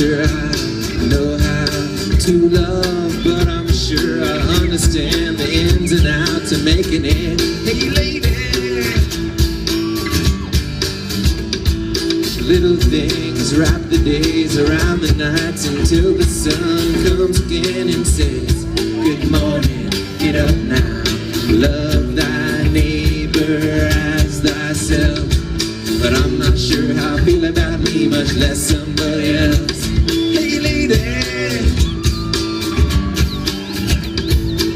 sure I know how to love, but I'm sure I understand the ins and outs of making it. Hey lady, little things wrap the days around the nights until the sun comes again and says, good morning, get up now, love thy neighbor as thyself. But I'm not sure how I feel about me, much less somebody else. Hey lady,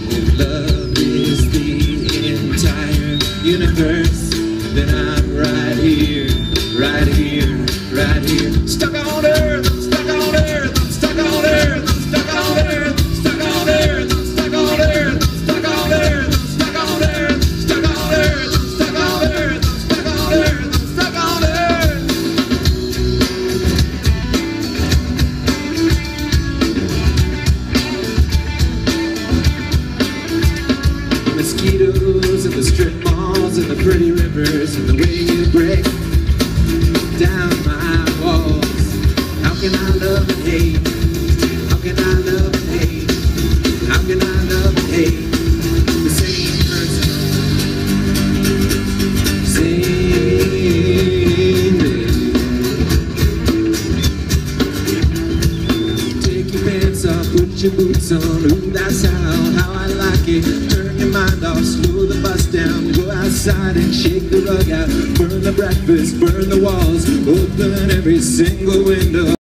if love is the entire universe, then I'm right here, right here, right here. Stuck on earth, I'm stuck on earth, I'm stuck on earth, I'm stuck on earth, I'm stuck on earth, I'm stuck on earth, I'm stuck on earth, I'm stuck on earth, stuck on earth, I'm stuck on earth, I'm stuck on earth, I'm stuck on earth. Mosquitoes and the strip malls and the pretty rivers and the way you break down my walls. How can I love and hate? How can I love and hate? How can I love and hate the same person? Same day. Take your pants off, put your boots on. Ooh, that's how I like it. Turn your mind off, slow the bus down. Go outside and shake the rug out. Burn the breakfast, burn the walls, open every single window.